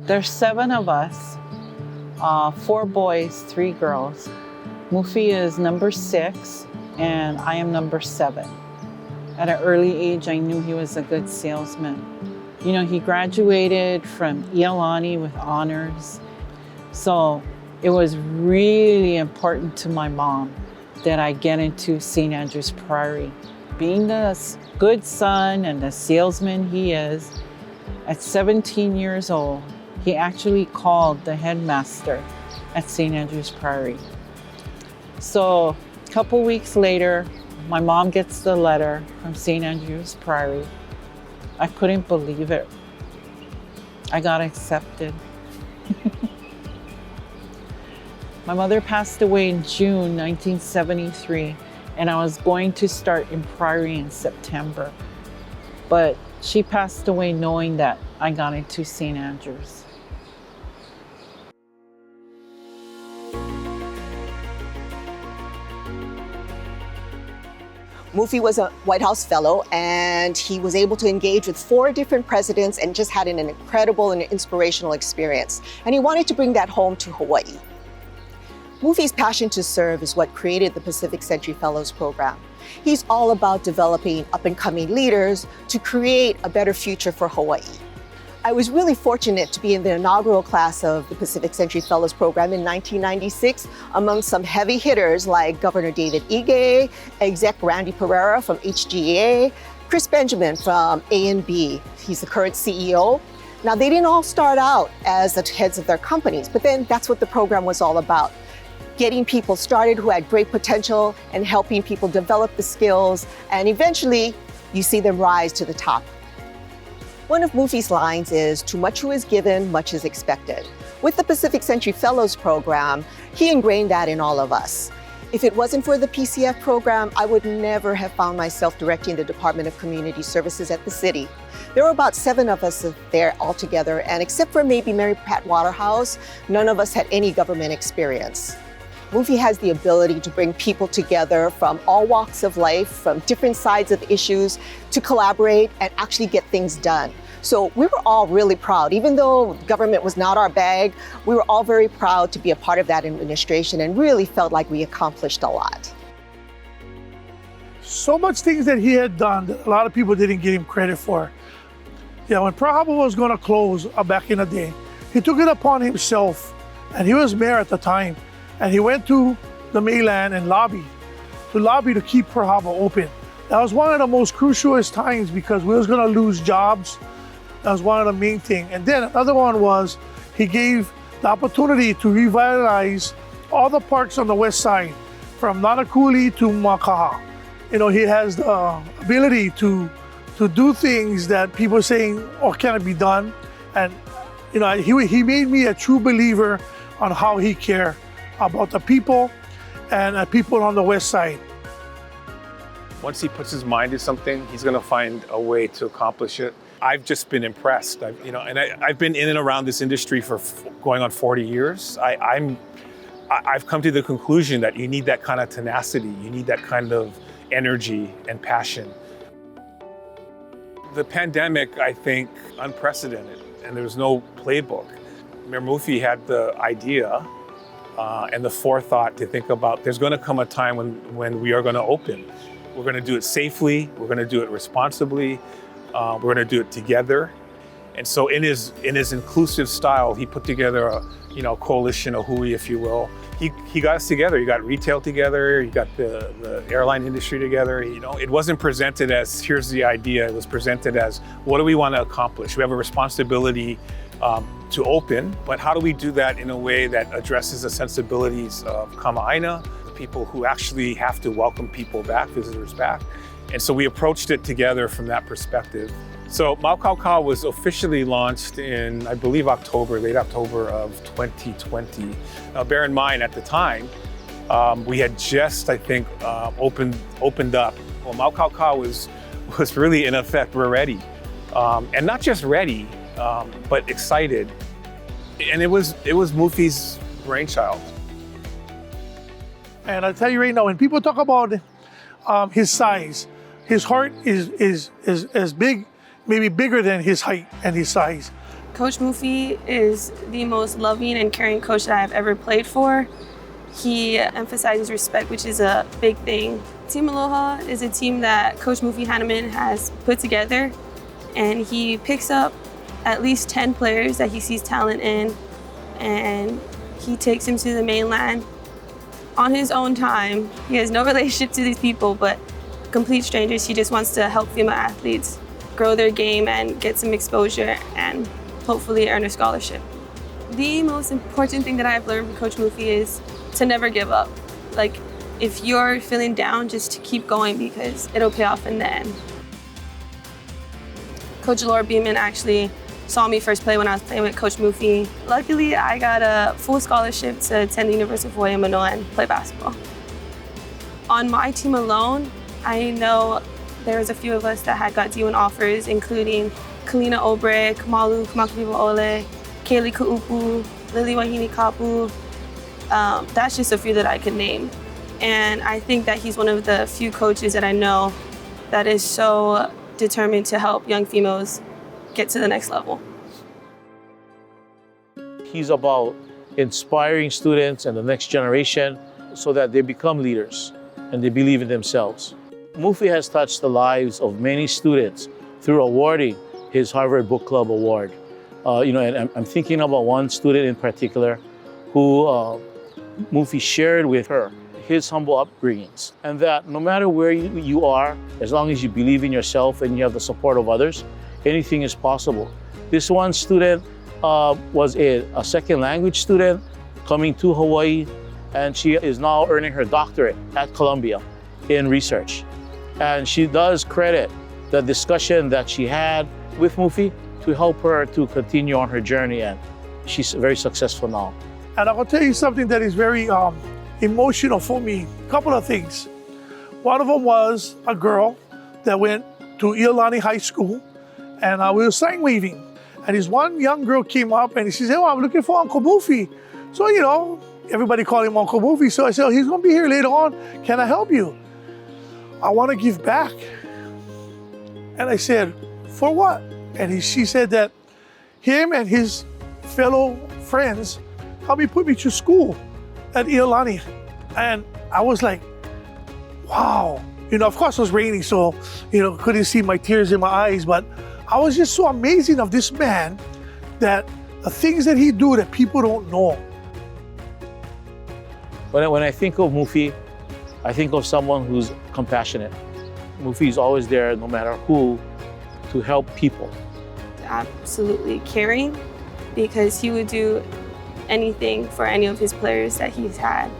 There's 7 of us, 4 boys, 3 girls. Mufi is number 6, and I am number 7. At an early age, I knew he was a good salesman. You know, he graduated from Iolani with honors. So it was really important to my mom that I get into St. Andrews Priory. Being the good son and the salesman he is, at 17 years old, he actually called the headmaster at St. Andrews Priory. So a couple weeks later, my mom gets the letter from St. Andrews Priory. I couldn't believe it. I got accepted. My mother passed away in June 1973, and I was going to start in Priory in September. But she passed away knowing that I got into St. Andrews. Mufi was a White House fellow, and he was able to engage with 4 different presidents and just had an incredible and inspirational experience. And he wanted to bring that home to Hawaii. Mufi's passion to serve is what created the Pacific Century Fellows Program. He's all about developing up-and-coming leaders to create a better future for Hawaii. I was really fortunate to be in the inaugural class of the Pacific Century Fellows Program in 1996 among some heavy hitters like Governor David Ige, Exec Randy Pereira from HGA, Chris Benjamin from A&B. He's the current CEO. Now, they didn't all start out as the heads of their companies, but then that's what the program was all about. Getting people started who had great potential and helping people develop the skills, and eventually you see them rise to the top. One of Mufi's lines is, "To much who is given, much is expected." With the Pacific Century Fellows Program, he ingrained that in all of us. If it wasn't for the PCF program, I would never have found myself directing the Department of Community Services at the city. There were about 7 of us there altogether, and except for maybe Mary Pat Waterhouse, none of us had any government experience. Mufi has the ability to bring people together from all walks of life, from different sides of issues, to collaborate and actually get things done. So we were all really proud. Even though government was not our bag, we were all very proud to be a part of that administration and really felt like we accomplished a lot. So much things that he had done that a lot of people didn't give him credit for. Yeah, when Pearl Harbor was going to close back in the day, he took it upon himself, and he was mayor at the time, and he went to the mainland and lobbied to keep Pearl Harbor open. That was one of the most crucialest times because we was going to lose jobs. That was one of the main things. And then another one was he gave the opportunity to revitalize all the parks on the west side, from Nanakuli to Makaha. You know, he has the ability to do things that people are saying, oh, can it be done? And, you know, he made me a true believer on how he cared about the people and people on the west side. Once he puts his mind to something, he's going to find a way to accomplish it. I've just been impressed. I've been in and around this industry for going on 40 years. I've come to the conclusion that you need that kind of tenacity. You need that kind of energy and passion. The pandemic, I think, unprecedented, and there was no playbook. Mayor Mufi had the idea and the forethought to think about there's going to come a time when we are going to open. We're going to do it safely. We're going to do it responsibly. We're going to do it together. And so in his inclusive style, he put together a coalition, a hui, if you will. He got us together. He got retail together. He got the airline industry together. It wasn't presented as, here's the idea. It was presented as, what do we want to accomplish? We have a responsibility to open, but how do we do that in a way that addresses the sensibilities of Kama'aina, the people who actually have to welcome people back, visitors back? And so we approached it together from that perspective. So Maukauka was officially launched in, I believe, late October of 2020. Now, bear in mind, at the time, we had just, I think, opened up. Well, Maukauka was really, in effect, we're ready. And not just ready, but excited. And it was Mufi's brainchild. And I'll tell you right now, when people talk about his size, his heart is big, maybe bigger than his height and his size. Coach Mufi is the most loving and caring coach that I've ever played for. He emphasizes respect, which is a big thing. Team Aloha is a team that Coach Mufi Hannemann has put together, and he picks up at least 10 players that he sees talent in, and he takes them to the mainland on his own time. He has no relationship to these people, but complete strangers. He just wants to help female athletes grow their game and get some exposure and hopefully earn a scholarship. The most important thing that I've learned from Coach Mufi is to never give up. Like, if you're feeling down, just to keep going because it'll pay off in the end. Coach Laura Beeman actually saw me first play when I was playing with Coach Mufi. Luckily, I got a full scholarship to attend the University of Hawaii in Manoa and play basketball. On my team alone, I know there was a few of us that had got D1 offers, including Kalina Obre, Kamalu Kamakaviva Ole, Kaylee Kaupu, Lily Wahine Kapu. That's just a few that I could name. And I think that he's one of the few coaches that I know that is so determined to help young females get to the next level. He's about inspiring students and the next generation so that they become leaders and they believe in themselves. Mufi has touched the lives of many students through awarding his Harvard Book Club Award. And I'm thinking about one student in particular who Mufi shared with her his humble upbringings, and that no matter where you are, as long as you believe in yourself and you have the support of others, anything is possible. This one student was a second language student coming to Hawaii, and she is now earning her doctorate at Columbia in research. And she does credit the discussion that she had with Mufi to help her to continue on her journey, and she's very successful now. And I will tell you something that is very emotional for me. A couple of things. One of them was a girl that went to Iolani High School, and we were sign waving. And this one young girl came up and she said, "Oh, I'm looking for Uncle Mufi." So, everybody called him Uncle Mufi. So I said, "Oh, he's gonna be here later on. Can I help you? I want to give back." And I said, "For what?" And she said that him and his fellow friends helped me put me to school at Iolani. And I was like, wow. Of course it was raining, so, couldn't see my tears in my eyes, but I was just so amazing of this man, that the things that he do that people don't know. When I think of Mufi, I think of someone who's compassionate. Mufi is always there, no matter who, to help people. Absolutely caring, because he would do anything for any of his players that he's had.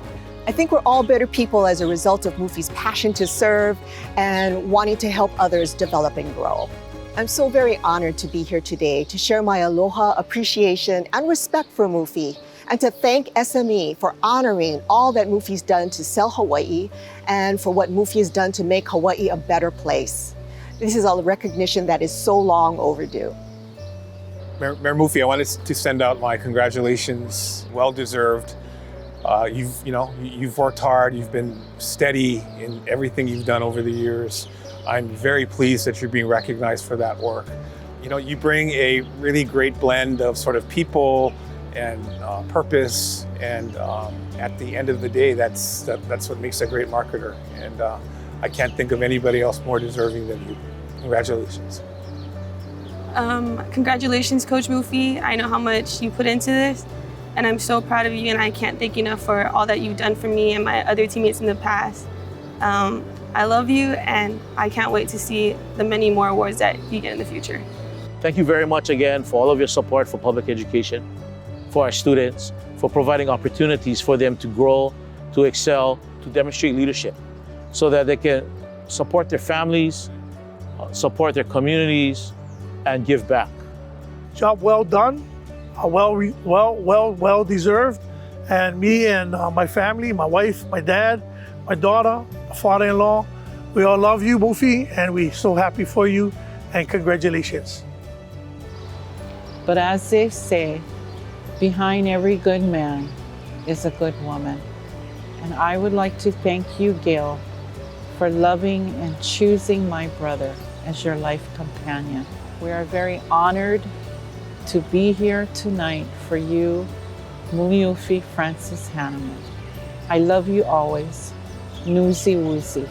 I think we're all better people as a result of Mufi's passion to serve and wanting to help others develop and grow. I'm so very honored to be here today to share my aloha, appreciation, and respect for Mufi, and to thank SME for honoring all that Mufi's done to sell Hawaii and for what Mufi has done to make Hawaii a better place. This is a recognition that is so long overdue. Mayor Mufi, I wanted to send out my congratulations, well-deserved. You've worked hard, you've been steady in everything you've done over the years. I'm very pleased that you're being recognized for that work. You bring a really great blend of sort of people and purpose, and at the end of the day, that's what makes a great marketer. And I can't think of anybody else more deserving than you. Congratulations. Congratulations, Coach Mufi. I know how much you put into this, and I'm so proud of you, and I can't thank you enough for all that you've done for me and my other teammates in the past. I love you, and I can't wait to see the many more awards that you get in the future. Thank you very much again for all of your support for public education, for our students, for providing opportunities for them to grow, to excel, to demonstrate leadership, so that they can support their families, support their communities, and give back. Job well done, well deserved. And me and my family, my wife, my dad, my daughter, my father-in-law, we all love you, Mufi, and we're so happy for you, and congratulations. But as they say, behind every good man is a good woman. And I would like to thank you, Gail, for loving and choosing my brother as your life companion. We are very honored to be here tonight for you, Mufi Francis Hannemann. I love you always. Newsy Woozy.